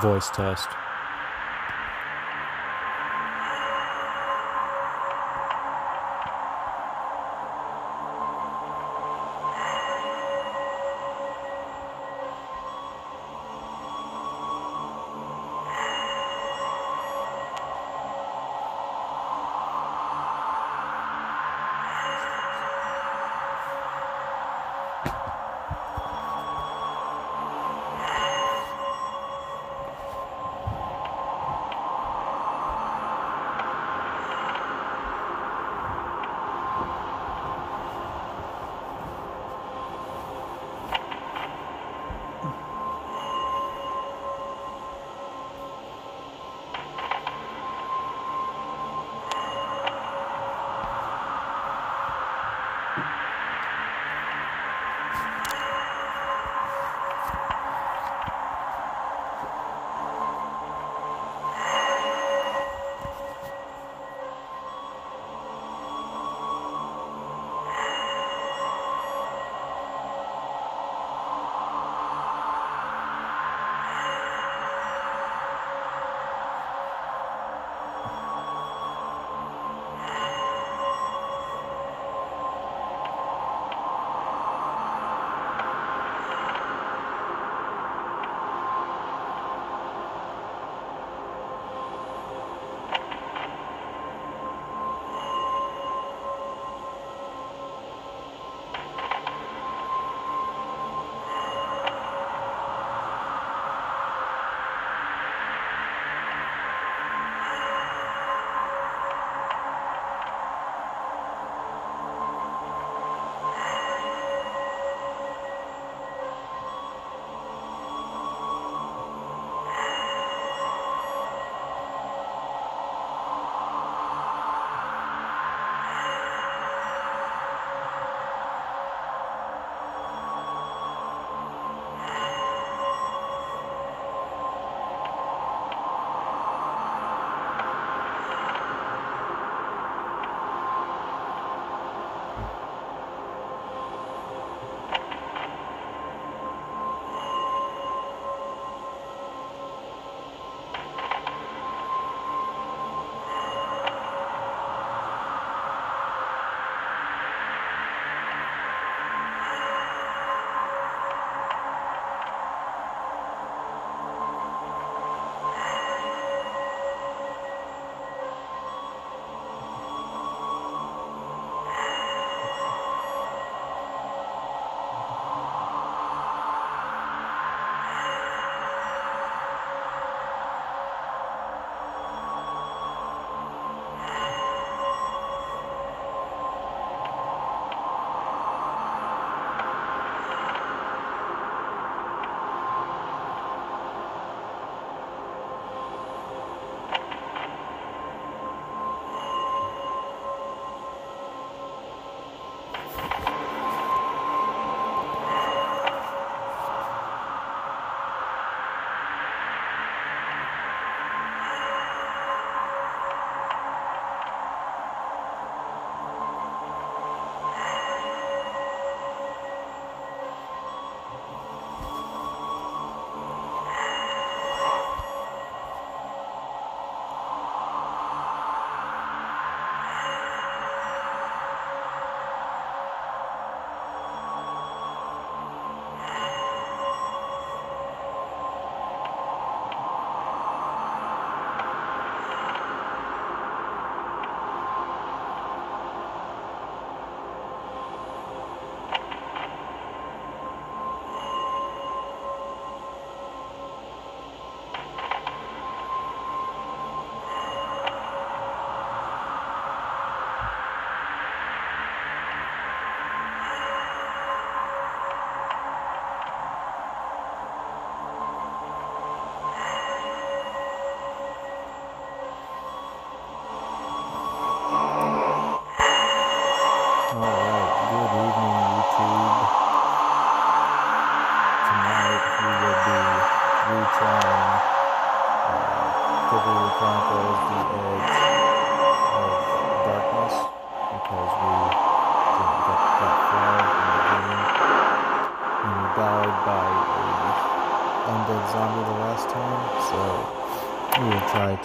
Voice test.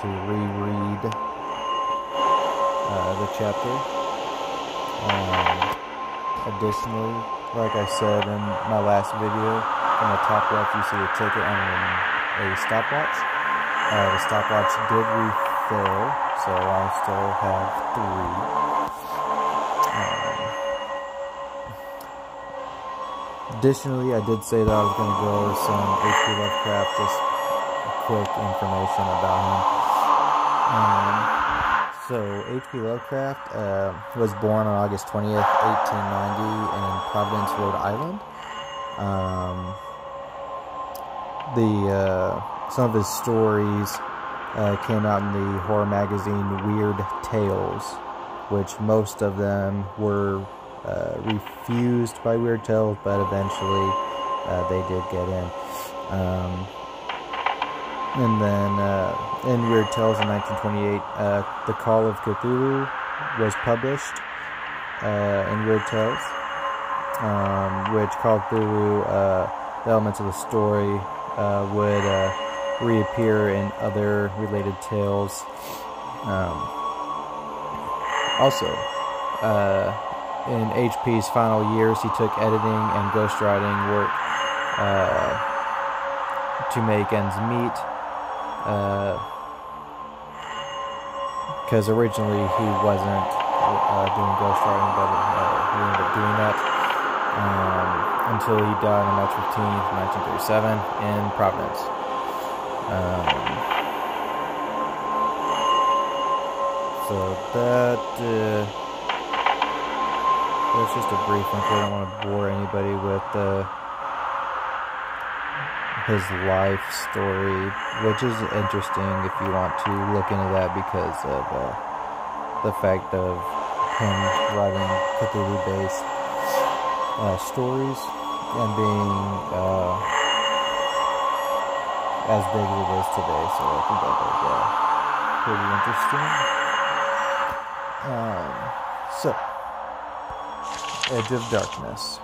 to reread the chapter. Additionally, like I said in my last video, in the top left you see a ticket and a stopwatch. The stopwatch did refill, so I still have 3. Additionally, I did say that I was going to go over some H.P. Lovecraft, just quick information about him. So, H.P. Lovecraft was born on August 20th, 1890 in Providence, Rhode Island. Some of his stories came out in the horror magazine Weird Tales, which most of them were refused by Weird Tales, but eventually they did get in. And then in Weird Tales in 1928, The Call of Cthulhu was published in Weird Tales, which Call of Cthulhu, the elements of the story would reappear in other related tales. Also, in H.P.'s final years, he took editing and ghostwriting work to make ends meet. Because originally he wasn't doing ghostwriting, but he ended up doing that until he died on March 15th, 1937 in Providence. So that's just a brief one. I don't want to bore anybody with his life story, which is interesting if you want to look into that because of the fact of him writing Cthulhu-based stories and being as big as it is today. So I think that was pretty interesting. So, Edge of Darkness.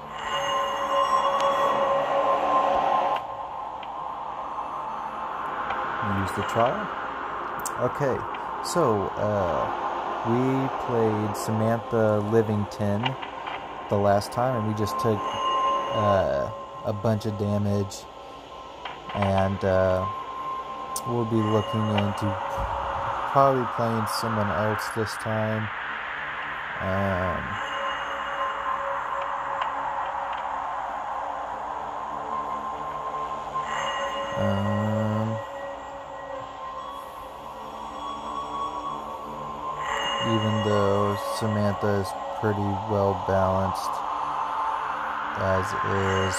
Use the trial. Okay, so we played Samantha Livington the last time, and we just took a bunch of damage, and we'll be looking into probably playing someone else this time. Even though Samantha is pretty well balanced as is.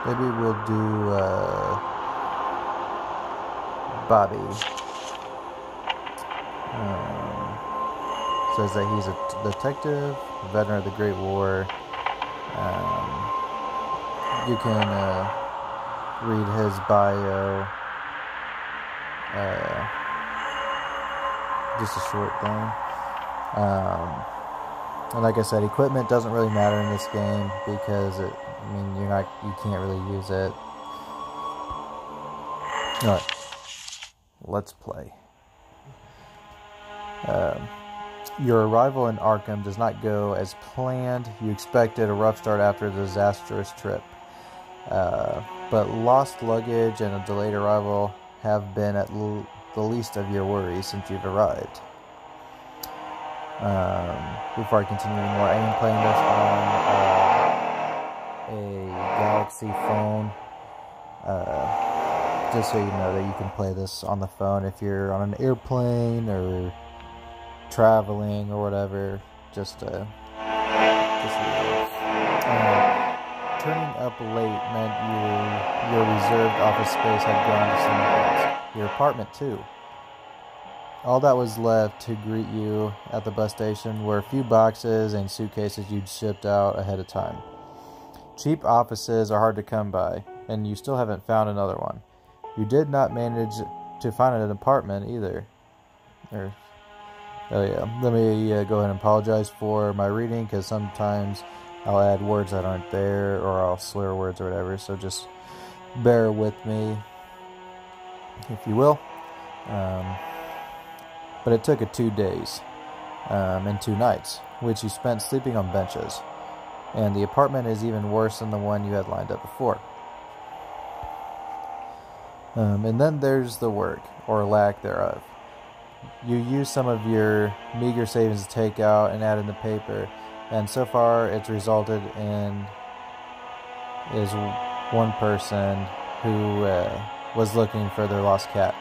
Maybe we'll do Bobby. Says that he's a detective, veteran of the Great War. You can read his bio. Just a short thing. And like I said, equipment doesn't really matter in this game because you can't really use it. Alright, let's play. Your arrival in Arkham does not go as planned. You expected a rough start after a disastrous trip. But lost luggage and a delayed arrival have been at the least of your worries since you've arrived. Before I continue anymore, I am playing this on a Galaxy phone. Just so you know that you can play this on the phone if you're on an airplane or traveling or whatever. Turning up late meant your reserved office space had gone to someone else. Your apartment too. All that was left to greet you at the bus station were a few boxes and suitcases you'd shipped out ahead of time. Cheap offices are hard to come by, and you still haven't found another one. You did not manage to find an apartment either. Oh yeah, let me go ahead and apologize for my reading, because sometimes I'll add words that aren't there, or I'll slur words or whatever, so just bear with me, if you will. But it took 2 days and 2 nights, which you spent sleeping on benches. And the apartment is even worse than the one you had lined up before. And then there's the work, or lack thereof. You use some of your meager savings to take out and add in the paper, and so far it's resulted in is one person who was looking for their lost cat,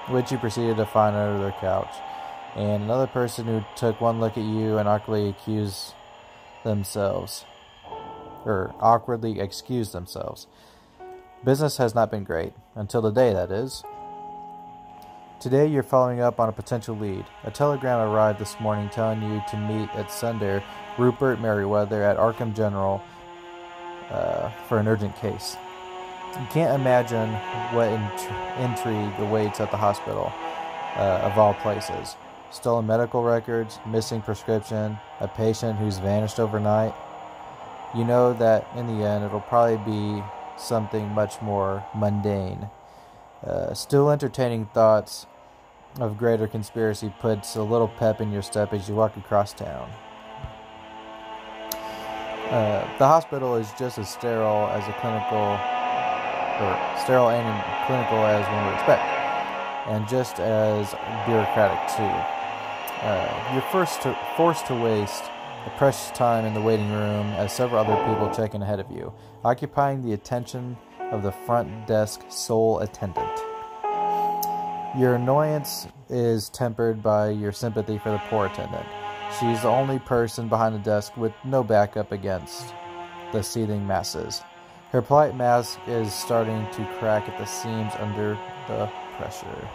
which you proceeded to find under their couch, and another person who took one look at you and awkwardly excused themselves. Business has not been great, until today, that is. Today you're following up on a potential lead. A telegram arrived this morning telling you to meet at Sunday Rupert Merriweather at Arkham General for an urgent case. You can't imagine what intrigue awaits at the hospital, of all places. Stolen medical records, missing prescription, a patient who's vanished overnight. You know that in the end it'll probably be something much more mundane. Still entertaining thoughts of greater conspiracy puts a little pep in your step as you walk across town. The hospital is just as sterile and clinical as one would expect, and just as bureaucratic too. You're forced to waste a precious time in the waiting room as several other people check in ahead of you, occupying the attention of the front desk sole attendant. Your annoyance is tempered by your sympathy for the poor attendant. She's the only person behind the desk with no backup against the seething masses. Her polite mask is starting to crack at the seams under the pressure.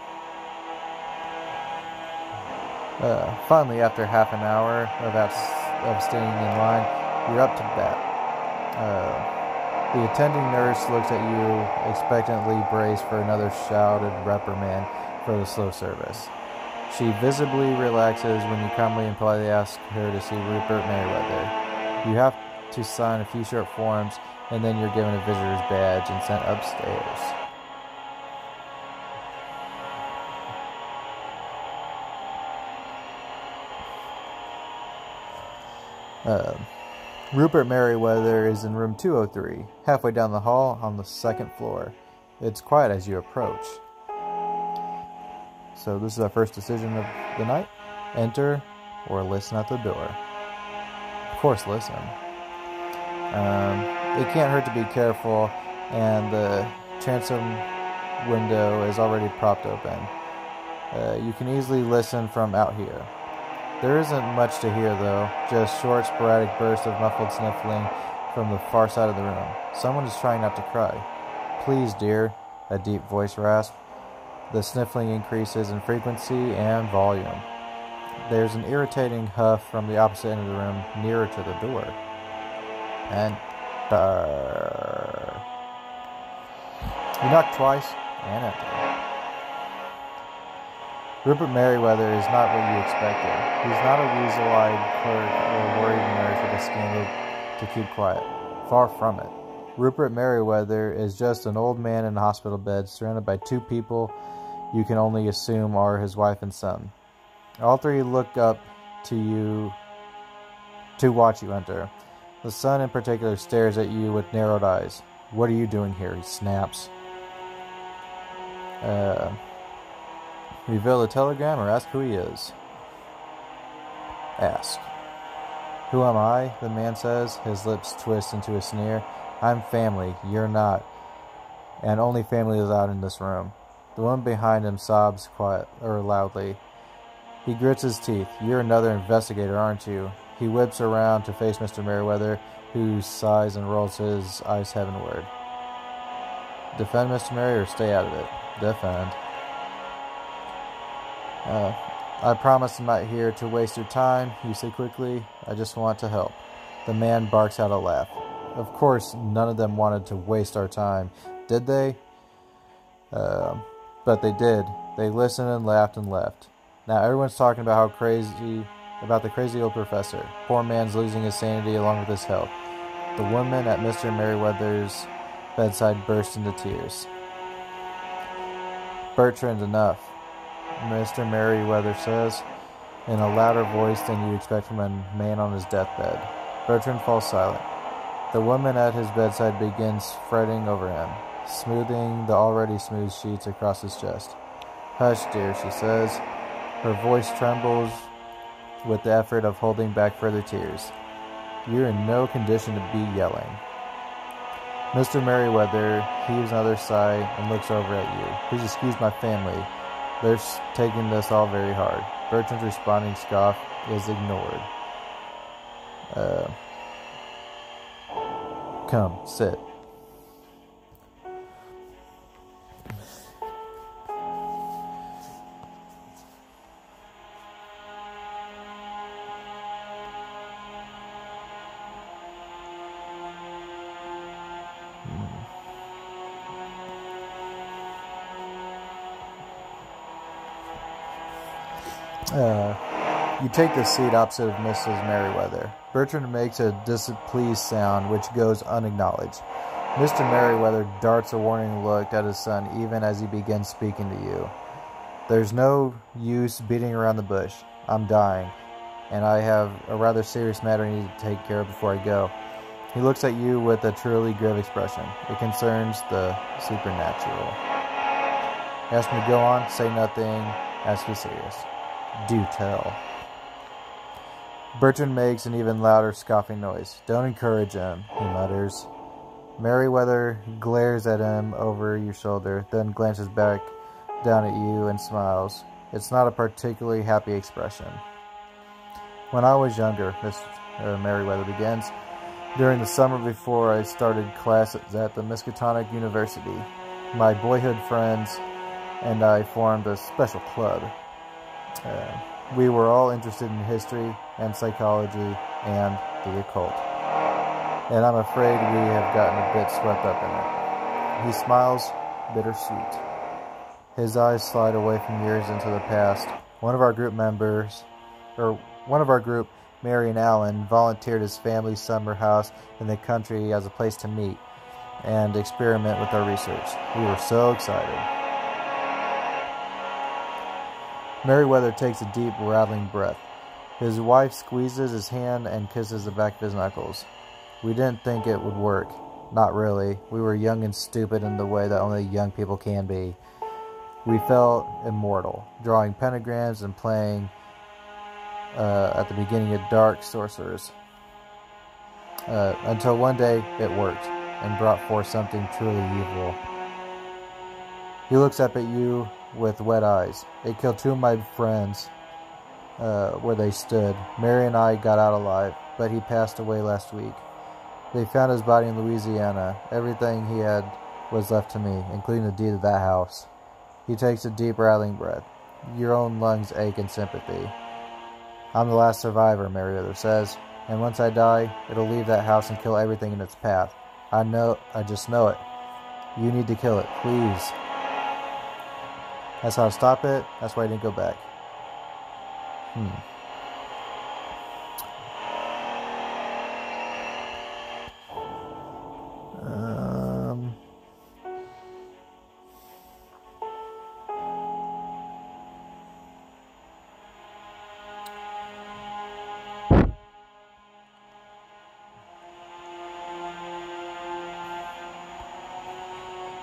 Finally, after half an hour of standing in line, you're up to bat. The attending nurse looks at you, expectantly braced for another shouted reprimand for the slow service. She visibly relaxes when you calmly and politely ask her to see Rupert Merriweather. You have to sign a few short forms, and then you're given a visitor's badge and sent upstairs. Rupert Merriweather is in room 203, halfway down the hall on the 2nd floor. It's quiet as you approach. So this is our first decision of the night. Enter or listen at the door. Of course, listen. It can't hurt to be careful, and the transom window is already propped open. You can easily listen from out here. There isn't much to hear, though, just short, sporadic bursts of muffled sniffling from the far side of the room. Someone is trying not to cry. "Please, dear," a deep voice rasps. The sniffling increases in frequency and volume. There's an irritating huff from the opposite end of the room, nearer to the door. And you knock twice, and enter. Rupert Merriweather is not what you expected. He's not a weasel-eyed clerk or worried nurse with a scandal to keep quiet. Far from it. Rupert Merriweather is just an old man in a hospital bed, surrounded by 2 people you can only assume are his wife and son. All 3 look up to you to watch you enter. The son in particular stares at you with narrowed eyes. "What are you doing here?" he snaps. Reveal the telegram or ask who he is. Ask. "Who am I?" the man says, his lips twist into a sneer. "I'm family, you're not. And only family is out in this room." The woman behind him sobs loudly. He grits his teeth. "You're another investigator, aren't you?" He whips around to face Mr. Merriweather, who sighs and rolls his eyes heavenward. "Defend, Mr. Merry, or stay out of it?" "Defend." "I promise I'm not here to waste your time," you say quickly. "I just want to help." The man barks out a laugh. Of course, none of them wanted to waste our time, did they? But they did. They listened and laughed and left. Now everyone's talking about the crazy old professor. Poor man's losing his sanity along with his health. The woman at Mr. Merriweather's bedside burst into tears. Bertrand, enough, Mr. Merriweather says, in a louder voice than you'd expect from a man on his deathbed. Bertrand falls silent. The woman at his bedside begins fretting over him, smoothing the already smooth sheets across his chest. "Hush, dear," she says. Her voice trembles with the effort of holding back further tears. "You're in no condition to be yelling." Mr. Merriweather heaves another sigh and looks over at you. "Please excuse my family. They're taking this all very hard." Bertrand's responding scoff is ignored. Come, sit. You take the seat opposite of Mrs. Merriweather. Bertrand makes a displeased sound which goes unacknowledged. Mr. Merriweather darts a warning look at his son even as he begins speaking to you. "There's no use beating around the bush. I'm dying, and I have a rather serious matter I need to take care of before I go." He looks at you with a truly grave expression. It concerns the supernatural. Ask me to go on, say nothing, ask me serious. Do tell. Bertrand makes an even louder scoffing noise. "Don't encourage him," he mutters. Merriweather glares at him over your shoulder, then glances back down at you and smiles. It's not a particularly happy expression. "When I was younger," Mr. Merriweather begins, "during the summer before I started classes at the Miskatonic University, my boyhood friends and I formed a special club. We were all interested in history and psychology and the occult. And I'm afraid we have gotten a bit swept up in it." He smiles, bittersweet. His eyes slide away from yours into the past. One of our group, Mary and Allen, volunteered his family's summer house in the country as a place to meet and experiment with our research. We were so excited. Merriweather takes a deep, rattling breath. His wife squeezes his hand and kisses the back of his knuckles. "We didn't think it would work. Not really. We were young and stupid in the way that only young people can be. We felt immortal, drawing pentagrams and playing at the beginning of Dark Sorcerers. Until one day it worked and brought forth something truly evil." He looks up at you with wet eyes. "It killed two of my friends where they stood. Mary and I got out alive, but he passed away last week. They found his body in Louisiana. Everything he had was left to me, including the deed of that house." He takes a deep, rattling breath. Your own lungs ache in sympathy. "I'm the last survivor," Merriweather says, "and once I die, it'll leave that house and kill everything in its path. I just know it. You need to kill it, please." "That's how to stop it. That's why I didn't go back."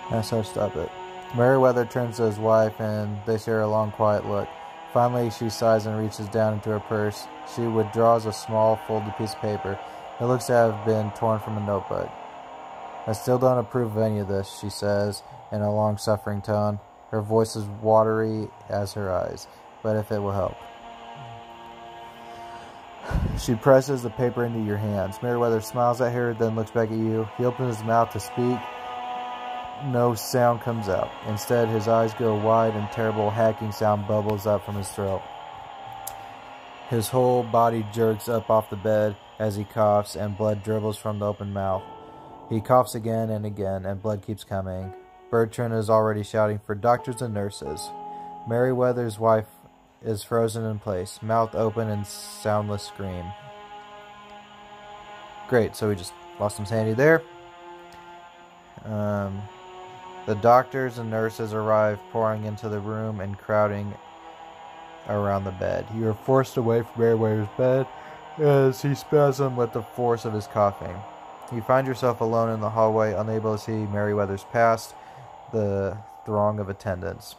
That's how to stop it. Merriweather turns to his wife and they share a long, quiet look. Finally, she sighs and reaches down into her purse. She withdraws a small, folded piece of paper. It looks to have been torn from a notebook. "I still don't approve of any of this," she says in a long-suffering tone. Her voice is watery as her eyes. "But if it will help." She presses the paper into your hands. Merriweather smiles at her, then looks back at you. He opens his mouth to speak. No sound comes out. Instead, his eyes go wide and terrible hacking sound bubbles up from his throat. His whole body jerks up off the bed as he coughs, and blood dribbles from the open mouth. He coughs again, and blood keeps coming. Bertrand is already shouting for doctors and nurses. Merriweather's wife is frozen in place, mouth open in soundless scream. Great, so we just lost some sanity there. The doctors and nurses arrive, pouring into the room and crowding around the bed. You are forced away from Meriwether's bed as he spasms with the force of his coughing. You find yourself alone in the hallway, unable to see Meriwether's past the throng of attendants.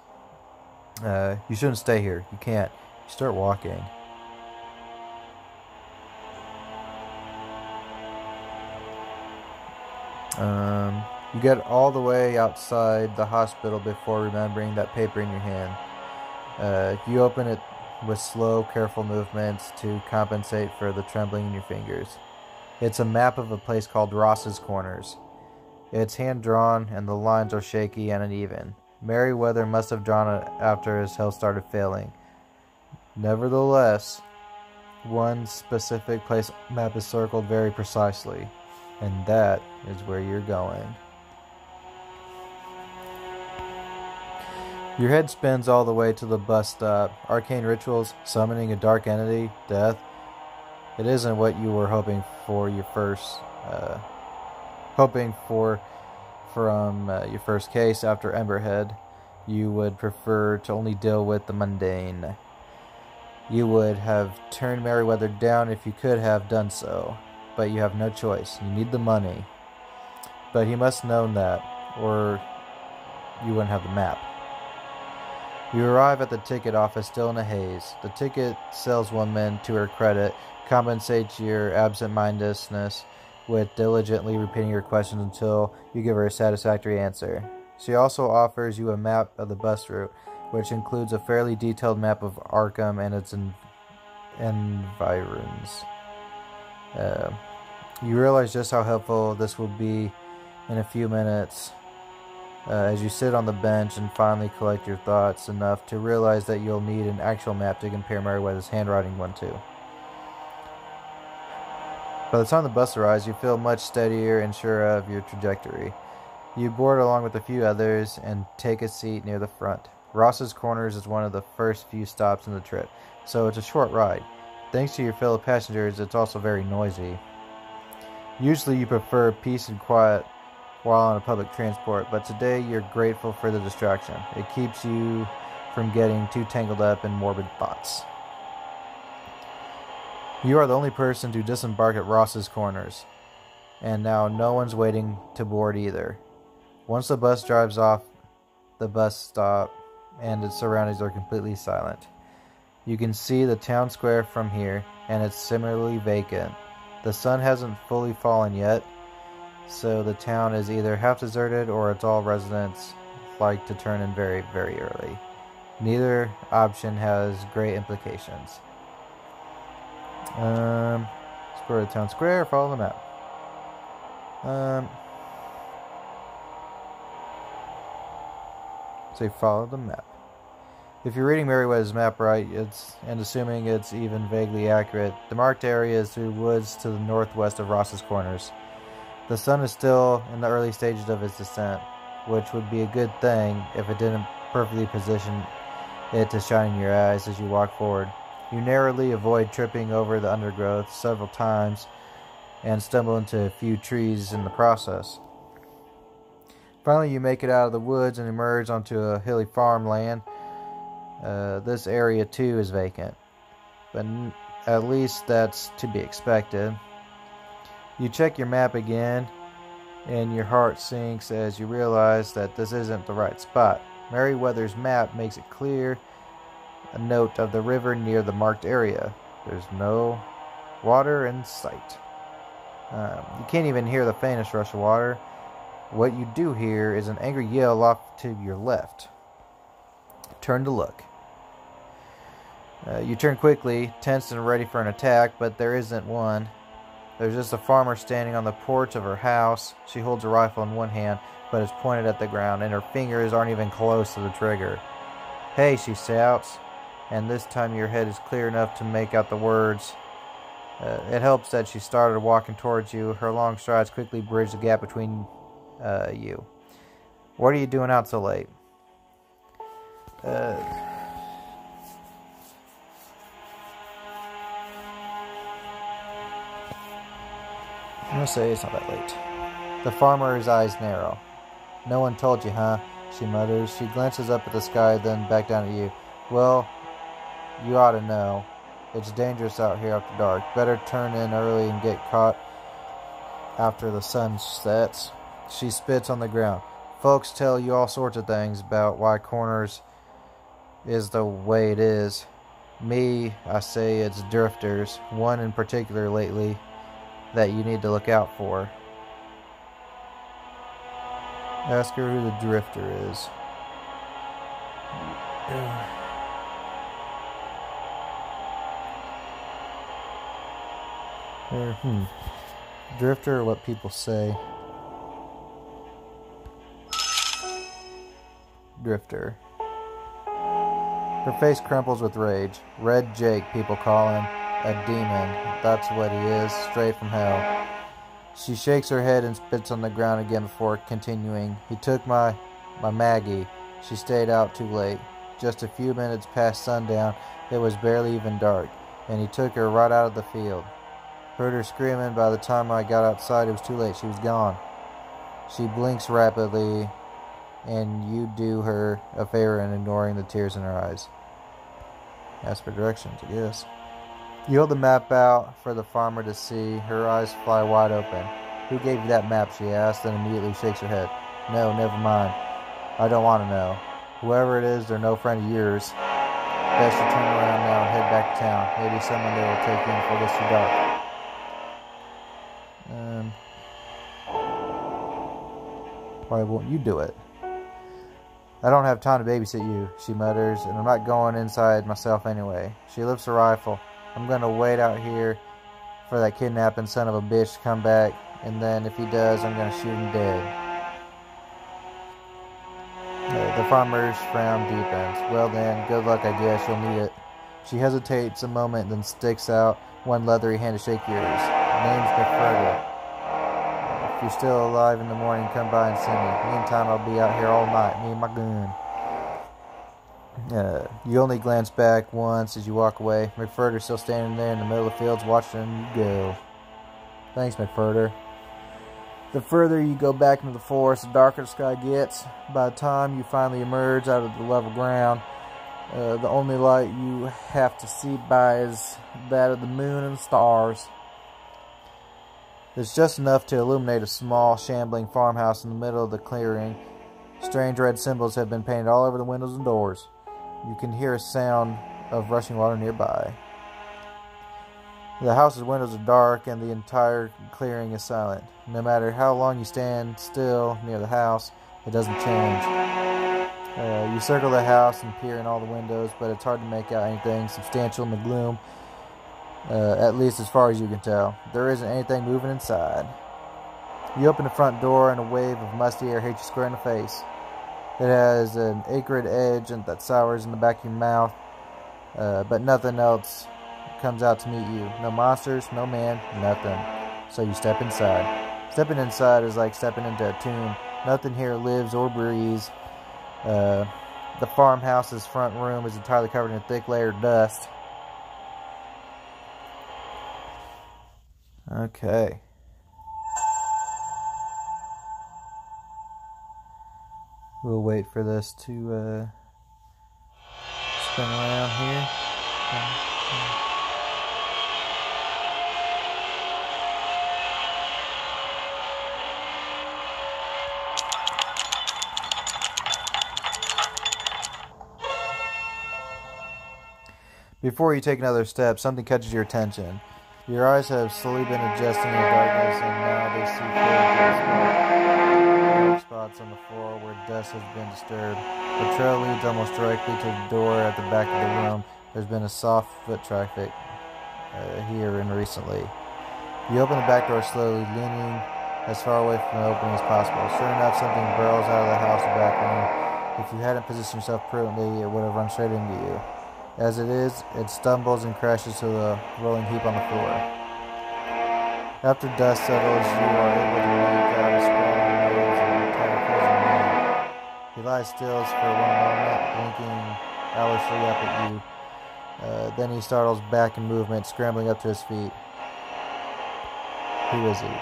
You shouldn't stay here. You can't. You start walking. You get all the way outside the hospital before remembering that paper in your hand. You open it with slow, careful movements to compensate for the trembling in your fingers. It's a map of a place called Ross's Corners. It's hand-drawn, and the lines are shaky and uneven. Meriwether must have drawn it after his health started failing. Nevertheless, one specific place map is circled very precisely, and that is where you're going. Your head spins all the way to the bus stop. Arcane rituals, summoning a dark entity, death. It isn't what you were hoping for your first, from your first case after Emberhead. You would prefer to only deal with the mundane. You would have turned Meriwether down if you could have done so, but you have no choice. You need the money. But he must have known that, or you wouldn't have the map. You arrive at the ticket office still in a haze. The ticket saleswoman, to her credit, compensates your absent-mindedness with diligently repeating your questions until you give her a satisfactory answer. She also offers you a map of the bus route, which includes a fairly detailed map of Arkham and its environs. You realize just how helpful this will be in a few minutes as you sit on the bench and finally collect your thoughts enough to realize that you'll need an actual map to compare Meriwether's handwriting one to. By the time the bus arrives, you feel much steadier and sure of your trajectory. You board along with a few others and take a seat near the front. Ross's Corners is one of the first few stops in the trip, so it's a short ride. Thanks to your fellow passengers, it's also very noisy. Usually you prefer peace and quiet while on a public transport, but today you're grateful for the distraction. It keeps you from getting too tangled up in morbid thoughts. You are the only person to disembark at Ross's Corners, and now no one's waiting to board either. Once the bus drives off the bus stop and its surroundings are completely silent. You can see the town square from here, and it's similarly vacant. The sun hasn't fully fallen yet, so the town is either half deserted or it's all residents like to turn in very, very early. Neither option has great implications. Explore the town square, follow the map. Say follow the map. If you're reading Meriwether's map right, and assuming it's even vaguely accurate, the marked area is through woods to the northwest of Ross's Corners. The sun is still in the early stages of its descent, which would be a good thing if it didn't perfectly position it to shine in your eyes as you walk forward. You narrowly avoid tripping over the undergrowth several times and stumble into a few trees in the process. Finally, you make it out of the woods and emerge onto a hilly farmland. This area too is vacant, but at least that's to be expected. You check your map again, and your heart sinks as you realize that this isn't the right spot. Meriwether's map makes it clear a note of the river near the marked area. There's no water in sight. You can't even hear the faintest rush of water. What you do hear is an angry yell off to your left. Turn to look. You turn quickly, tense and ready for an attack, but there isn't one. There's just a farmer standing on the porch of her house. She holds a rifle in one hand, but it's pointed at the ground, and her fingers aren't even close to the trigger. "Hey," she shouts, and this time your head is clear enough to make out the words. It helps that she started walking towards you. Her long strides quickly bridge the gap between you. "What are you doing out so late?" I'm gonna say it's not that late. The farmer's eyes narrow. No one told you, huh? She mutters. She glances up at the sky, then back down at you. Well, you ought to know. It's dangerous out here after dark. Better turn in early and get caught after the sun sets. She spits on the ground. Folks tell you all sorts of things about why Corners is the way it is. Me, I say it's drifters. One in particular lately that you need to look out for. Ask her who the drifter is. Drifter, or what people say. Drifter. Her face crumples with rage. Red Jake, people call him. A demon. That's what he is, straight from hell. She shakes her head and spits on the ground again before continuing. He took my Maggie. She stayed out too late. Just a few minutes past sundown, it was barely even dark, and he took her right out of the field. Heard her screaming. By the time I got outside, it was too late. She was gone. She blinks rapidly, and you do her a favor in ignoring the tears in her eyes. Ask for directions, I guess. You hold the map out for the farmer to see. Her eyes fly wide open. Who gave you that map, she asks, then immediately shakes her head. No, never mind. I don't want to know. Whoever it is, they're no friend of yours. Best you turn around now and head back to town. Maybe someone there will take you in before it gets too dark. Why won't you do it? I don't have time to babysit you, she mutters, and I'm not going inside myself anyway. She lifts her rifle. I'm going to wait out here for that kidnapping son of a bitch to come back, and then if he does, I'm going to shoot him dead. The farmer's frown deepens. Well then, good luck, I guess. You'll need it. She hesitates a moment, then sticks out one leathery hand to shake yours. Name's McFurger. If you're still alive in the morning, come by and see me. Meantime, I'll be out here all night, me and my gun. You only glance back once as you walk away. McFurder's still standing there in the middle of the fields watching you go. Thanks, McFurder. The further you go back into the forest, the darker the sky gets. By the time you finally emerge out of the level ground, the only light you have to see by is that of the moon and the stars. There's just enough to illuminate a small, shambling farmhouse in the middle of the clearing. Strange red symbols have been painted all over the windows and doors. You can hear a sound of rushing water nearby. The house's windows are dark and the entire clearing is silent. No matter how long you stand still near the house, it doesn't change. You circle the house and peer in all the windows, but it's hard to make out anything substantial in the gloom. At least as far as you can tell. There isn't anything moving inside. You open the front door and a wave of musty air hits you square in the face. It has an acrid edge and that sours in the back of your mouth, but nothing else comes out to meet you. No monsters, no man, nothing. So you step inside. Stepping inside is like stepping into a tomb. Nothing here lives or breathes. The farmhouse's front room is entirely covered in a thick layer of dust. Okay. We'll wait for this to spin around here. Before you take another step, something catches your attention. Your eyes have slowly been adjusting in the darkness, and now they see clearly dark spots on the floor where dust has been disturbed. The trail leads almost directly to the door at the back of the room. There's been a soft foot traffic here and recently. You open the back door slowly, leaning as far away from the opening as possible. Sure enough, something burrows out of the house back room. If you hadn't positioned yourself prudently, it would have run straight into you. As it is, it stumbles and crashes to the rolling heap on the floor. After dust settles, you are able to make out a sprawling nose and a tight prison man. He lies still for one moment, blinking owlishly up at you. Then he startles back in movement, scrambling up to his feet. Who is he?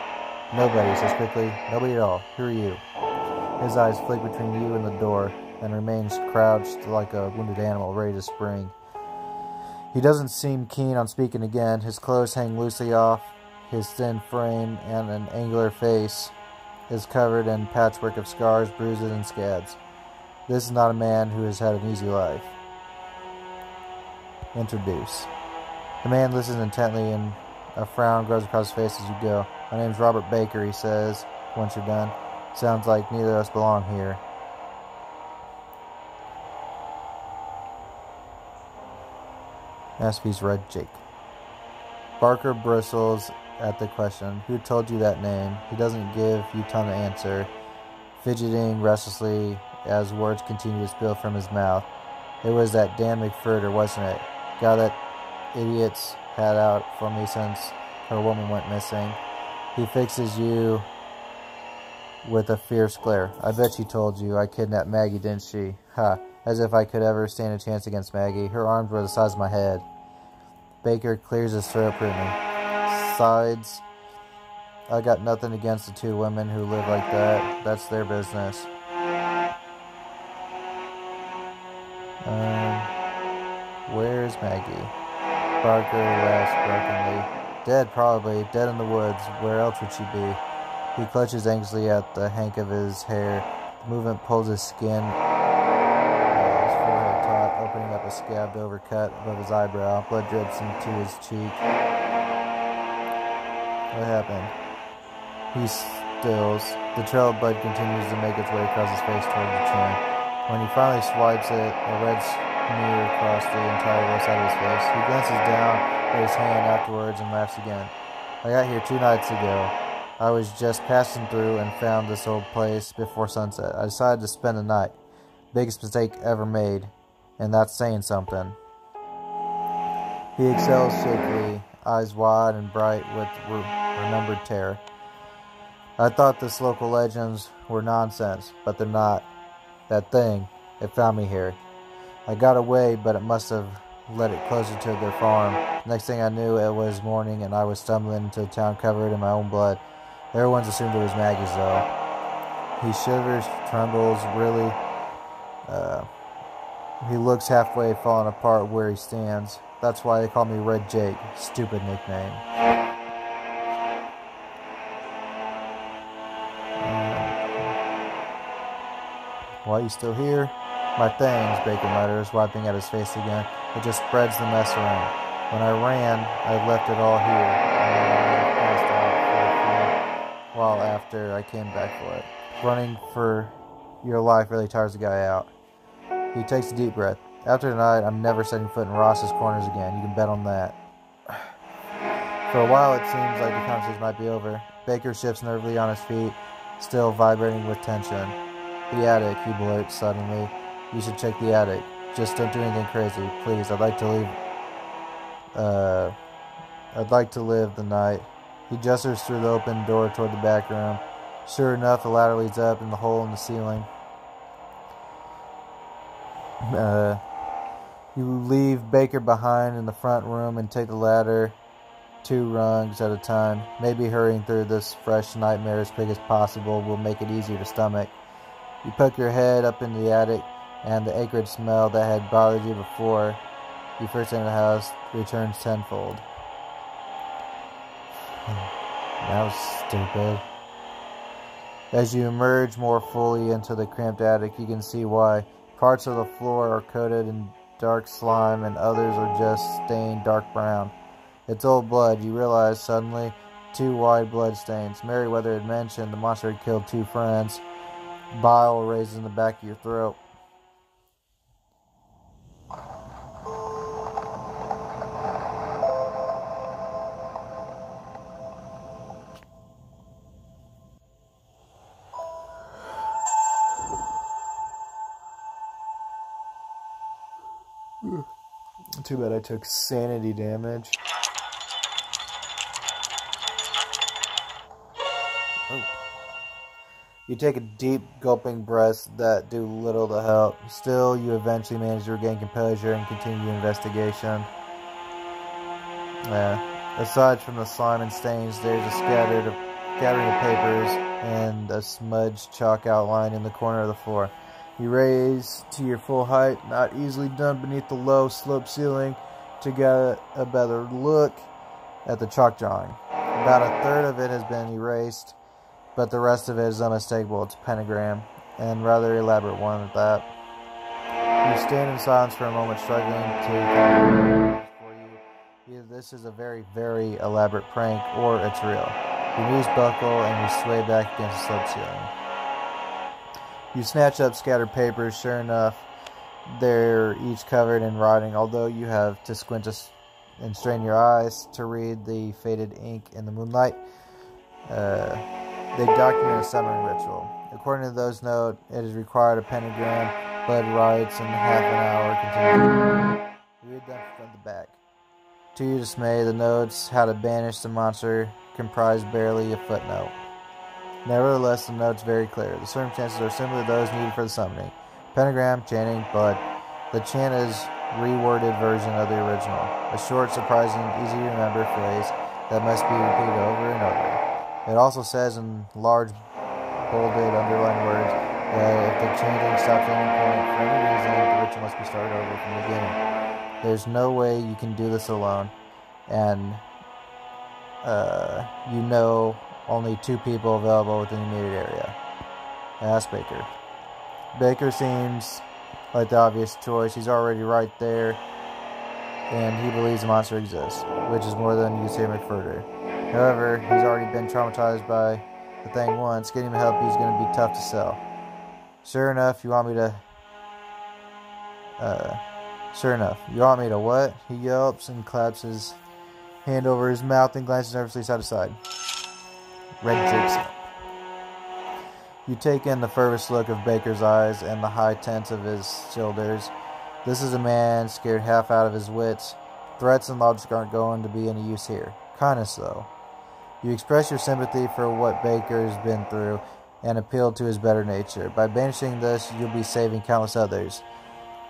Nobody, he says quickly. Nobody at all. Who are you? His eyes flick between you and the door, and remains crouched like a wounded animal ready to spring. He doesn't seem keen on speaking again. His clothes hang loosely off his thin frame, and an angular face is covered in patchwork of scars, bruises, and scads. This is not a man who has had an easy life. Introduce. The man listens intently, and a frown grows across his face as you go. My name's Robert Baker, he says, once you're done. Sounds like neither of us belong here. Aspie's Red Jake. Barker bristles at the question. Who told you that name? He doesn't give you time to answer, fidgeting restlessly as words continue to spill from his mouth. It was that damn McFurter, wasn't it? Got that idiot's had out for me since her woman went missing. He fixes you with a fierce glare. I bet she told you I kidnapped Maggie, didn't she? Ha. As if I could ever stand a chance against Maggie. Her arms were the size of my head. Baker clears his throat prudently. Sides. I got nothing against the two women who live like that. That's their business. Where's Maggie? Barker laughs brokenly. Dead, probably. Dead in the woods. Where else would she be? He clutches anxiously at the hank of his hair. The movement pulls his skin, his forehead taut, opening up a scabbed over cut above his eyebrow. Blood drips into his cheek. What happened? He stills. The trail of blood continues to make its way across his face toward the chin. When he finally swipes it, a red smear across the entire left side of his face. He glances down at his hand afterwards and laughs again. I got here 2 nights ago. I was just passing through and found this old place before sunset. I decided to spend the night. Biggest mistake ever made, and that's saying something. He exhales shakily, eyes wide and bright with remembered terror. I thought this local legends were nonsense, but they're not. That thing, it found me here. I got away, but it must have led it closer to their farm. Next thing I knew, it was morning, and I was stumbling into a town covered in my own blood. Everyone's assumed it was Maggie's, though. He shivers, trembles, really. He looks halfway falling apart where he stands. That's why they call me Red Jake. Stupid nickname. Why are you still here? My things, Baker mutters, wiping at his face again. It just spreads the mess around. When I ran, I left it all here. And I passed out for a while after I came back for it. Running for your life really tires the guy out. He takes a deep breath. After tonight, I'm never setting foot in Ross's corners again. You can bet on that. For a while, it seems like the conversation might be over. Baker shifts nervously on his feet, still vibrating with tension. The attic, he blurts suddenly. You should check the attic. Just don't do anything crazy, please. I'd like to live the night. He gestures through the open door toward the back room. Sure enough, the ladder leads up in the hole in the ceiling. You leave Baker behind in the front room and take the ladder 2 rungs at a time. Maybe hurrying through this fresh nightmare as quick as possible will make it easier to stomach. You poke your head up in the attic, and the acrid smell that had bothered you before you first entered the house returns tenfold. That was stupid. As you emerge more fully into the cramped attic, you can see why. Parts of the floor are coated in dark slime, and others are just stained dark brown. It's old blood, you realize suddenly. 2 wide blood stains. Merriweather had mentioned the monster had killed 2 friends. Bile raises in the back of your throat. Too bad I took sanity damage. Oh. You take a deep, gulping breaths that do little to help. Still, you eventually manage to regain composure and continue your investigation. Aside from the slime and stains, there's a scattered scattering of papers and a smudged chalk outline in the corner of the floor. You raise to your full height, not easily done beneath the low sloped ceiling, to get a better look at the chalk drawing. About a third of it has been erased, but the rest of it is unmistakable. It's a pentagram, and rather elaborate one at that. You stand in silence for a moment, struggling to for you. Either this is a very, very elaborate prank, or it's real. Your knees buckle, and you sway back against the sloped ceiling. You snatch up scattered papers. Sure enough, they're each covered in writing, although you have to squint and strain your eyes to read the faded ink in the moonlight. They document a summoning ritual. According to those notes, it is required a pentagram, blood rites, in half an hour continuously. You read them from the back. To your dismay, the notes how to banish the monster comprise barely a footnote. Nevertheless, the note's very clear. The circumstances are simply those needed for the summoning. Pentagram, chanting, blood. The chant is reworded version of the original. A short, surprising, easy to remember phrase that must be repeated over and over. It also says in large, bolded, underlined words that if the chanting stops at any point for any reason, the ritual must be started over from the beginning. There's no way you can do this alone, and you know only 2 people available within the immediate area. Ask Baker. Baker seems like the obvious choice. He's already right there, and he believes the monster exists, which is more than you can say McFurter. However, he's already been traumatized by the thing once. Getting him help is going to be tough to sell. Sure enough, you want me to what? He yelps and claps his hand over his mouth and glances nervously side to side. Red drapes up. You take in the furthest look of Baker's eyes and the high tense of his shoulders. This is a man scared half out of his wits. Threats and logic aren't going to be any use here. Kindness, though. You express your sympathy for what Baker has been through and appeal to his better nature. By banishing this, you'll be saving countless others.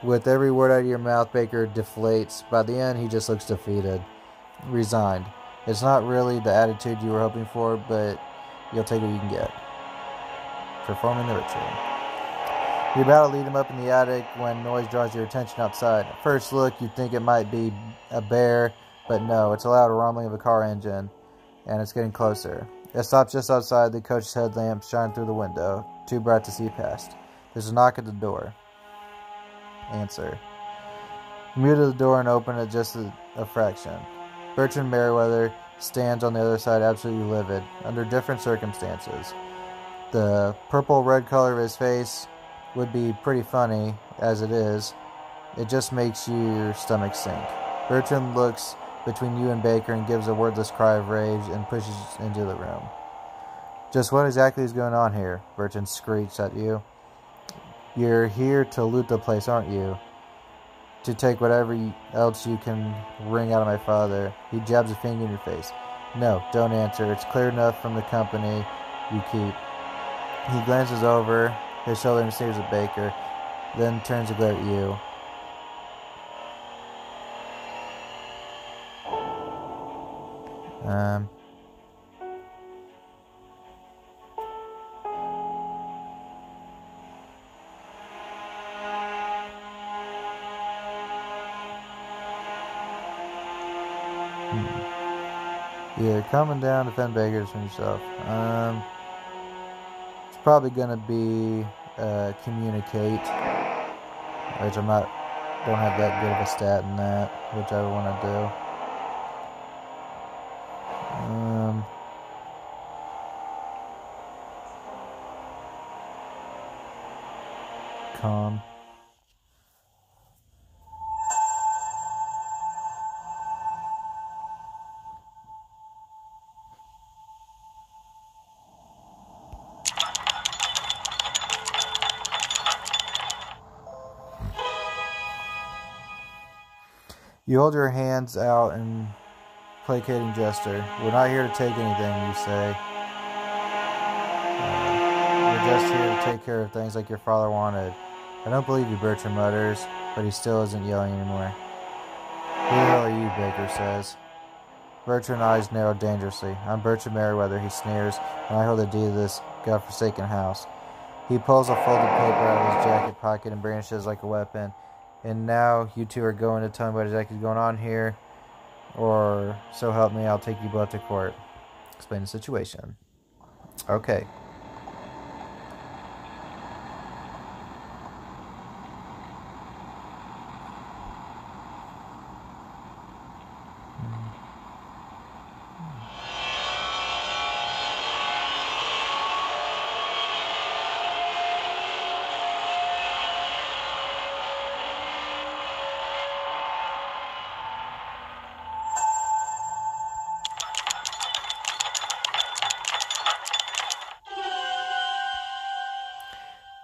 With every word out of your mouth, Baker deflates. By the end, he just looks defeated, resigned. It's not really the attitude you were hoping for, but you'll take what you can get. Performing the ritual. You're about to lead him up in the attic when noise draws your attention outside. At first look, you'd think it might be a bear, but no, it's a loud rumbling of a car engine, and it's getting closer. It stops just outside. The coach's headlamps shine through the window, too bright to see past. There's a knock at the door. Answer. You move to the door and open it just a fraction. Bertrand Merriweather stands on the other side, absolutely livid, under different circumstances. The purple-red color of his face would be pretty funny, as it is. It just makes your stomach sink. Bertrand looks between you and Baker and gives a wordless cry of rage and pushes into the room. Just what exactly is going on here? Bertrand screeched at you. You're here to loot the place, aren't you? To take whatever else you can wring out of my father. He jabs a finger in your face. No, don't answer. It's clear enough from the company you keep. He glances over his shoulder and stares at Baker, then turns to glare at you. Yeah, coming down to defend Baker's from yourself. It's probably gonna be communicate, which don't have that good of a stat in that, which I want to do. Con. You hold your hands out in placating gesture. We're not here to take anything, you say. We're just here to take care of things like your father wanted. I don't believe you, Bertrand mutters, but he still isn't yelling anymore. Who the hell are you, Baker says. Bertrand's eyes narrowed dangerously. I'm Bertrand Merriweather, he sneers, and I hold the deed of this godforsaken house. He pulls a folded paper out of his jacket pocket and brandishes like a weapon. And now you two are going to tell me what exactly is going on here, or so help me, I'll take you both to court. Explain the situation. Okay.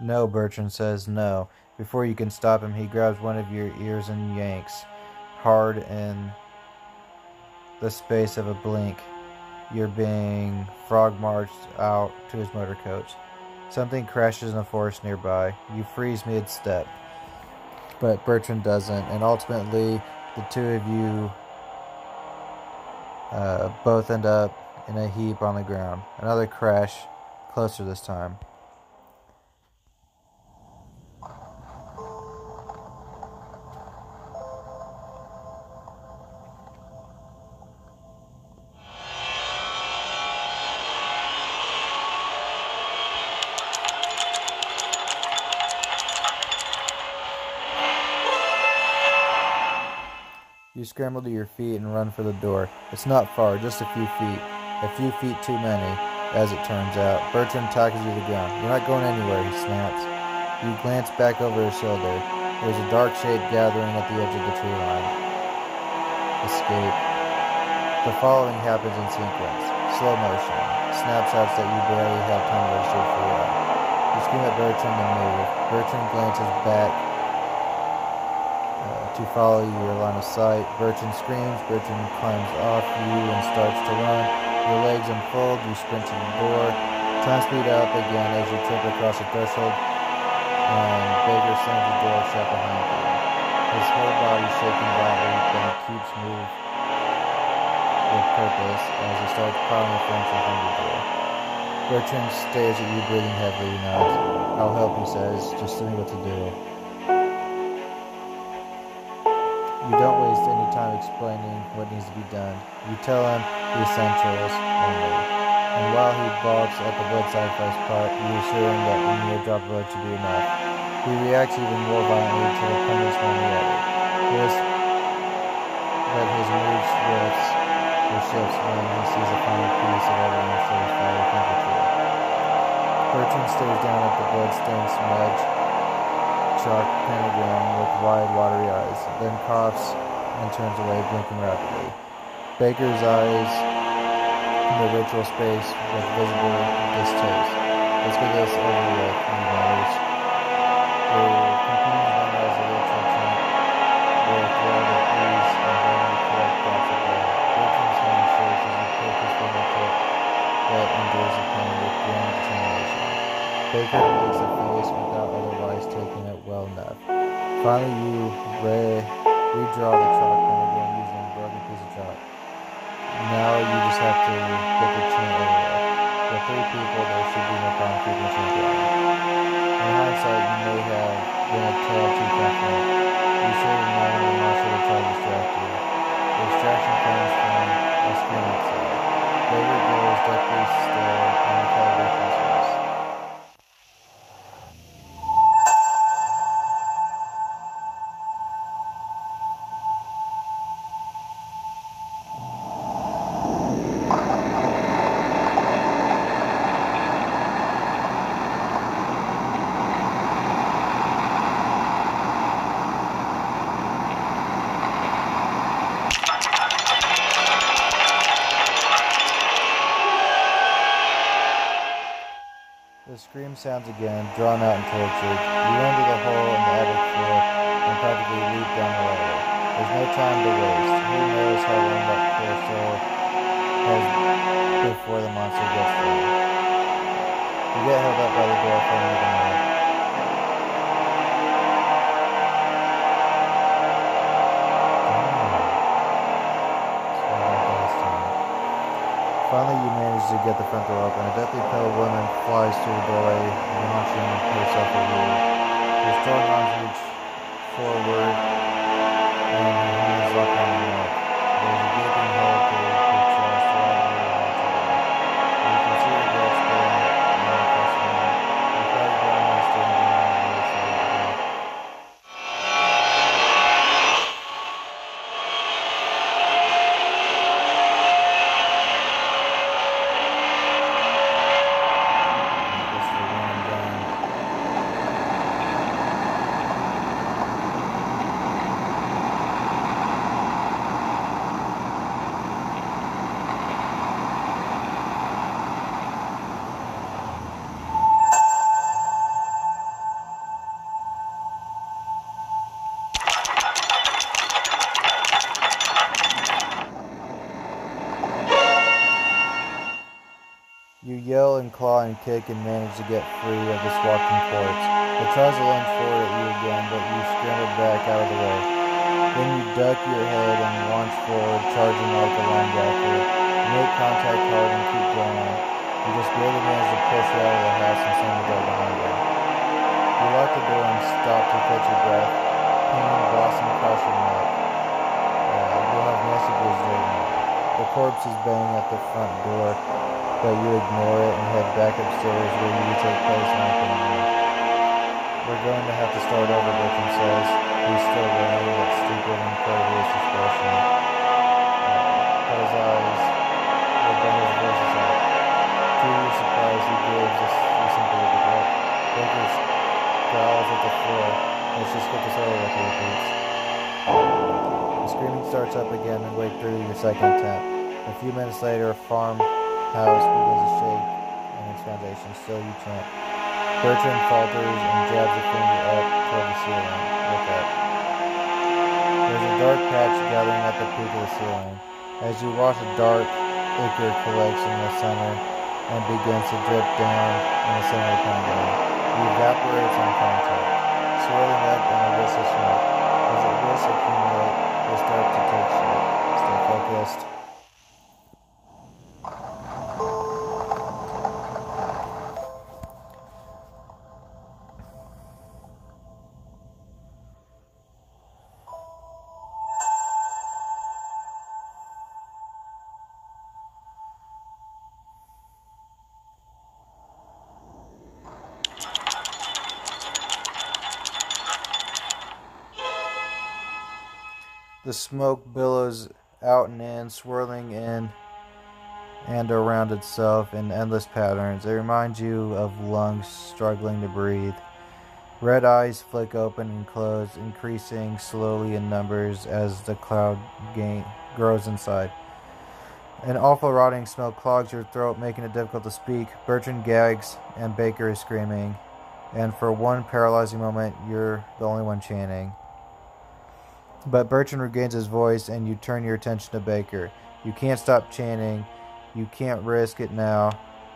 No, Bertrand says, no. Before you can stop him, he grabs one of your ears and yanks. Hard in the space of a blink, you're being frog-marched out to his motor coach. Something crashes in the forest nearby. You freeze mid-step. But Bertrand doesn't, and ultimately, the two of you both end up in a heap on the ground. Another crash, closer this time. You scramble to your feet and run for the door. It's not far, just a few feet. A few feet too many, as it turns out. Bertrand tackles you to the ground. You're not going anywhere, he snaps. You glance back over his shoulder. There's a dark shape gathering at the edge of the tree line. Escape. The following happens in sequence. Slow motion. Snapshots that you barely have time to register for you. You scream at Bertrand and move. Bertrand glances back to follow your line of sight. Bertrand screams. Bertrand climbs off you and starts to run. Your legs unfold. You sprint to the door. Time speed up again as you trip across the threshold, and Baker slams the door shut behind you. His whole body shaking violently, but he keeps moving with purpose as he starts piling the furniture from the door. Bertrand stares at you, breathing heavily. He nods. I'll help, he says. Just tell me what to do. You don't waste any time explaining what needs to be done. You tell him the essentials only. And while he balks at the blood sacrifice part, you assure him that a mere drop of blood should be enough. He reacts even more violently to the punishment he added. But his mood shifts when he sees a final piece of evidence that his father thinks is true. Bertrand stares down at the blood-stained smudge chalk pentagram with wide, watery eyes, then coughs and turns away, blinking rapidly. Baker's eyes in the ritual space with visible distaste. Let's get this over with, he mutters. Your companions memorize the ritual chant with thread of ease and learning to collect thoughts of blood. Bertrand's hand shakes as he pulls his fingertip that endures the pain with grand determination. Baker makes a face without otherwise taking it well enough. Finally, you redraw the chalk pentagram using a broken piece of chalk. Now you just have to get the chant over with. With 3 people, there should be no problem keeping the chant going. In hindsight, you may have been a tad too confident. You should have known the monster would try to distract you. The distraction comes from the screen outside. Baker goes deathly still and the calibration is fast. The scream sounds again, drawn out and tortured. You enter the hole in the attic floor and practically leap down the ladder. There's no time to waste. Who knows how long that poor soul has before the monster gets there. You get held up by the door frame with a knife. That's what I got this time. Finally, you manage to get the front door open. A deathly pale woman flies through the doorway, launching herself at you. Her strong arms reach forward, and her hands lock on your neck. There's a gaping hole through her chest right near your heart. You can see her breath spilling and pressing in. Her cloudy brown eyes staring down at you. You yell and claw and kick and manage to get free of this walking corpse. It tries to lunge forward at you again, but you scramble back out of the way. Then you duck your head and launch forward, charging like a linebacker. You make contact hard and keep going. You just barely manage to push her out of the house and slam the door behind you. You lock the door and stop to catch your breath. Pain blossom across your neck. You'll have messy bruises. The corpse is banging at the front door, but you ignore it and head back upstairs where you take place in our family. We're going to have to start over, Bertrand says. He's still wearing that stupid and incredibly expression. But his eyes, but his voice is out. To your surprise, he gives a simple look. Baker growls at the floor. Let's just get this over with, he repeats. The screaming starts up again and wake through your second attempt. A few minutes later, a farmhouse begins to shake in its foundation. Still you chant. Bertrand falters and jabs a finger up toward the ceiling. Look up. There's a dark patch gathering at the peak of the ceiling. As you watch, a dark ichor collects in the center and begins to drip down in the center of the pentagon. It evaporates on contact, swirling up in a wisp of smoke. As it wisps accumulate, they start to take shape. Stay focused. The smoke billows out and in, swirling in and around itself in endless patterns. It reminds you of lungs struggling to breathe. Red eyes flick open and close, increasing slowly in numbers as the cloud grows inside. An awful rotting smell clogs your throat, making it difficult to speak. Bertrand gags, and Baker is screaming. And for one paralyzing moment, you're the only one chanting. But Bertrand regains his voice, and you turn your attention to Baker. You can't stop chanting. You can't risk it now,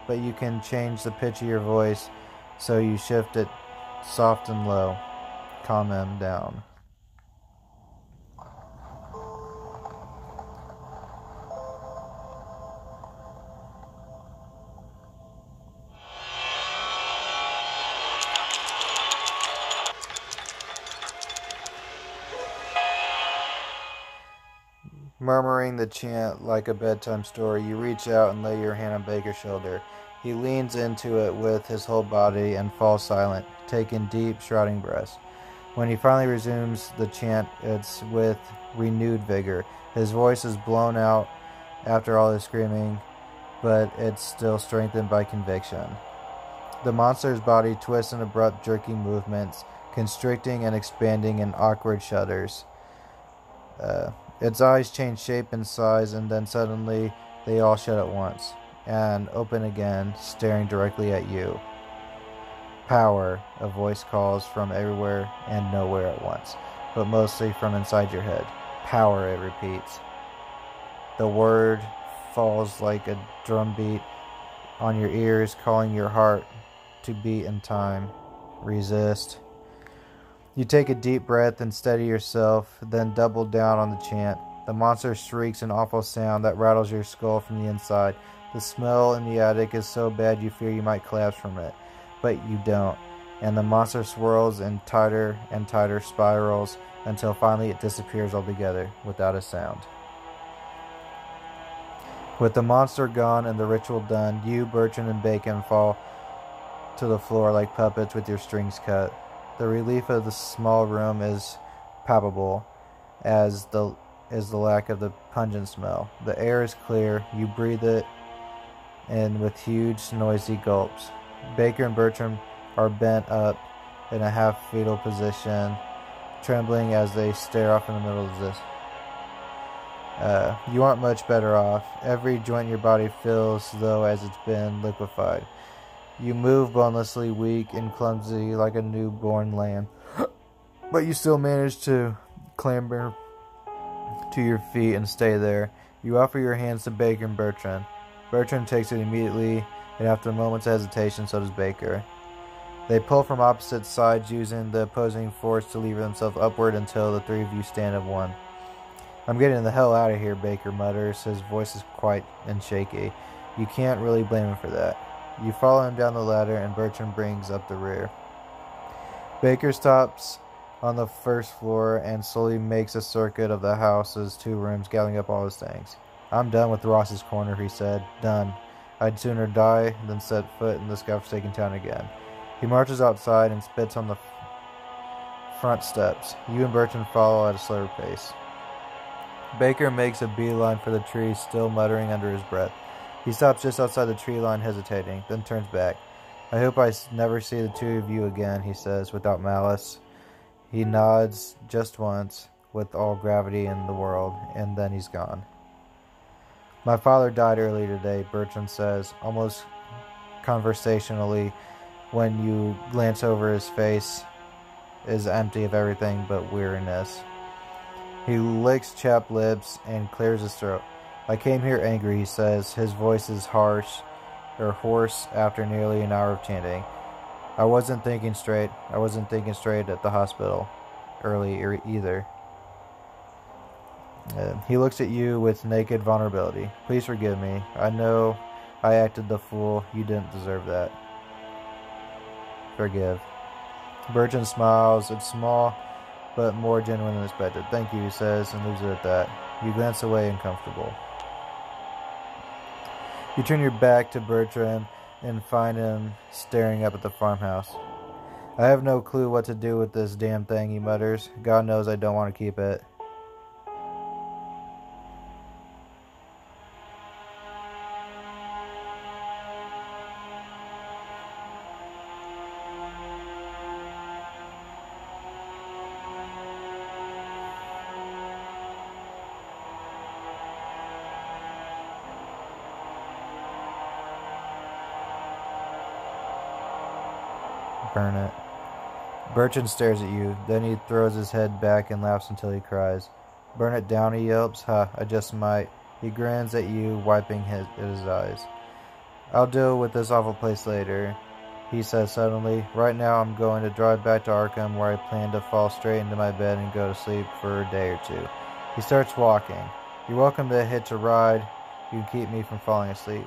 but you can change the pitch of your voice, so you shift it soft and low. Calm him down. Murmuring the chant like a bedtime story, you reach out and lay your hand on Baker's shoulder. He leans into it with his whole body and falls silent, taking deep, shrouding breaths. When he finally resumes the chant, it's with renewed vigor. His voice is blown out after all his screaming, but it's still strengthened by conviction. The monster's body twists in abrupt, jerking movements, constricting and expanding in awkward shudders. Its eyes change shape and size, and then suddenly they all shut at once, and open again, staring directly at you. Power, a voice calls from everywhere and nowhere at once, but mostly from inside your head. Power, it repeats. The word falls like a drumbeat on your ears, calling your heart to beat in time. Resist. You take a deep breath and steady yourself, then double down on the chant. The monster shrieks an awful sound that rattles your skull from the inside. The smell in the attic is so bad you fear you might collapse from it, but you don't, and the monster swirls in tighter and tighter spirals until finally it disappears altogether, without a sound. With the monster gone and the ritual done, you, Bertrand, and Bacon fall to the floor like puppets with your strings cut. The relief of the small room is palpable, as the lack of the pungent smell. The air is clear. You breathe it in with huge, noisy gulps. Baker and Bertram are bent up in a half-fetal position, trembling as they stare off in the middle of this. You aren't much better off. Every joint in your body feels though as it's been liquefied. You move bonelessly, weak and clumsy like a newborn lamb, but you still manage to clamber to your feet and stay there. You offer your hands to Baker and Bertrand. Bertrand takes it immediately, and after a moment's hesitation, so does Baker. They pull from opposite sides, using the opposing force to lever themselves upward until the three of you stand as one. "I'm getting the hell out of here," Baker mutters. His voice is quiet and shaky. You can't really blame him for that. You follow him down the ladder, and Bertrand brings up the rear. Baker stops on the first floor and slowly makes a circuit of the house's 2 rooms, gathering up all his things. "I'm done with Ross's Corner," he said. "Done. I'd sooner die than set foot in this godforsaken town again." He marches outside and spits on the front steps. You and Bertrand follow at a slower pace. Baker makes a beeline for the tree, still muttering under his breath. He stops just outside the tree line, hesitating, then turns back. "I hope I never see the 2 of you again," he says, without malice. He nods just once, with all gravity in the world, and then he's gone. "My father died earlier today," Bertrand says, almost conversationally, when you glance over his face is empty of everything but weariness. He licks chapped lips and clears his throat. "I came here angry," he says. His voice is hoarse after nearly an hour of chanting. "I wasn't thinking straight. I wasn't thinking straight at the hospital early either." He looks at you with naked vulnerability. "Please forgive me. I know I acted the fool. You didn't deserve that. Forgive." Bertrand smiles. It's small, but more genuine than expected. "Thank you," he says, and leaves it at that. You glance away, uncomfortable. You turn your back to Bertrand and find him staring up at the farmhouse. "I have no clue what to do with this damn thing," he mutters. "God knows I don't want to keep it." "Burn it." Bertrand stares at you. Then he throws his head back and laughs until he cries. "Burn it down," he yelps. "Ha, I just might." He grins at you, wiping his eyes. "I'll deal with this awful place later," he says suddenly. "Right now I'm going to drive back to Arkham, where I plan to fall straight into my bed and go to sleep for a day or 2. He starts walking. "You're welcome to hitch a ride. You can keep me from falling asleep.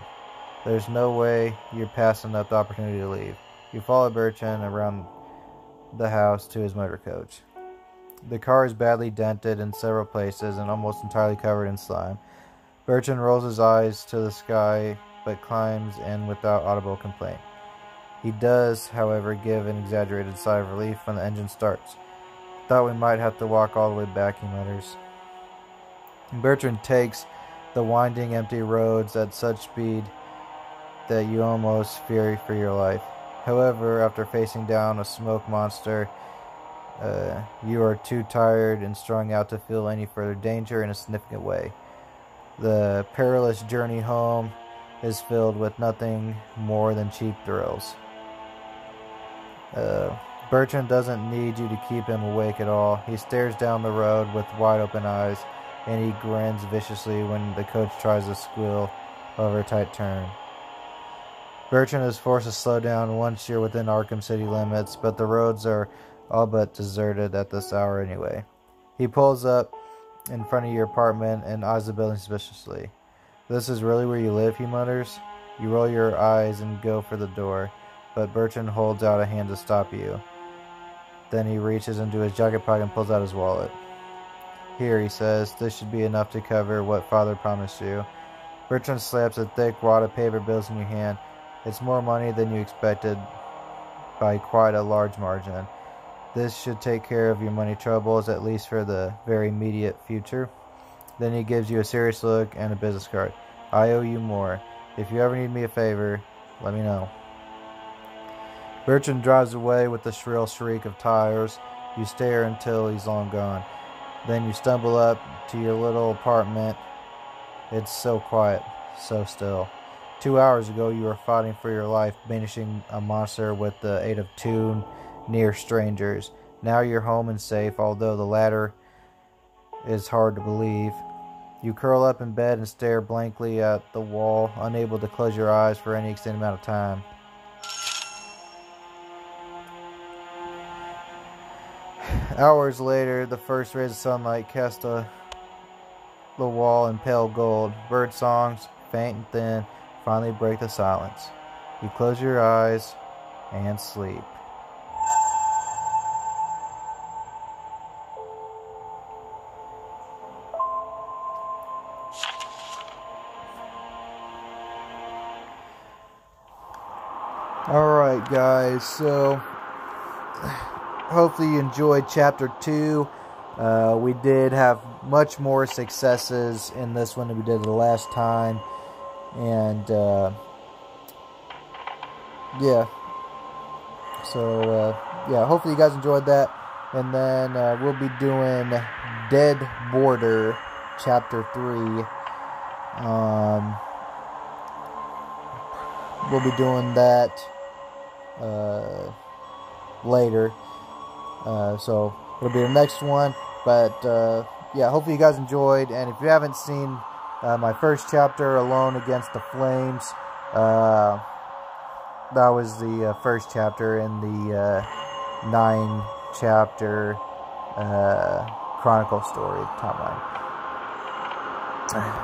There's no way you're passing up the opportunity to leave." You follow Bertrand around the house to his motor coach. The car is badly dented in several places and almost entirely covered in slime. Bertrand rolls his eyes to the sky, but climbs in without audible complaint. He does, however, give an exaggerated sigh of relief when the engine starts. "Thought we might have to walk all the way back," he mutters. Bertrand takes the winding, empty roads at such speed that you almost fear for your life. However, after facing down a smoke monster, you are too tired and strung out to feel any further danger in a significant way. The perilous journey home is filled with nothing more than cheap thrills. Bertrand doesn't need you to keep him awake at all. He stares down the road with wide open eyes, and he grins viciously when the coach tries to squeal over a tight turn. Bertrand is forced to slow down once you're within Arkham City limits, but the roads are all but deserted at this hour anyway. He pulls up in front of your apartment and eyes the building suspiciously. "This is really where you live," he mutters. You roll your eyes and go for the door, but Bertrand holds out a hand to stop you. Then he reaches into his jacket pocket and pulls out his wallet. "Here," he says, "this should be enough to cover what Father promised you." Bertrand slaps a thick wad of paper bills in your hand. "It's more money than you expected by quite a large margin. This should take care of your money troubles, at least for the very immediate future." Then he gives you a serious look and a business card. "I owe you more. If you ever need me a favor, let me know." Bertrand drives away with a shrill shriek of tires. You stare until he's long gone. Then you stumble up to your little apartment. It's so quiet, so still. 2 hours ago, you were fighting for your life, banishing a monster with the aid of two near strangers. Now you're home and safe, although the latter is hard to believe. You curl up in bed and stare blankly at the wall, unable to close your eyes for any extended amount of time. Hours later, the first rays of sunlight cast the wall in pale gold. Bird songs, faint and thin, finally break the silence. You close your eyes and sleep. Alright guys, so hopefully you enjoyed Chapter 2. We did have much more successes in this one than we did the last time. And yeah. So yeah, hopefully you guys enjoyed that. And then we'll be doing Dead Border Chapter 3. We'll be doing that later. So it'll be the next one. But yeah, hopefully you guys enjoyed. And if you haven't seen my first chapter, Alone Against the Flames, that was the first chapter in the 9-chapter Chronicle story timeline.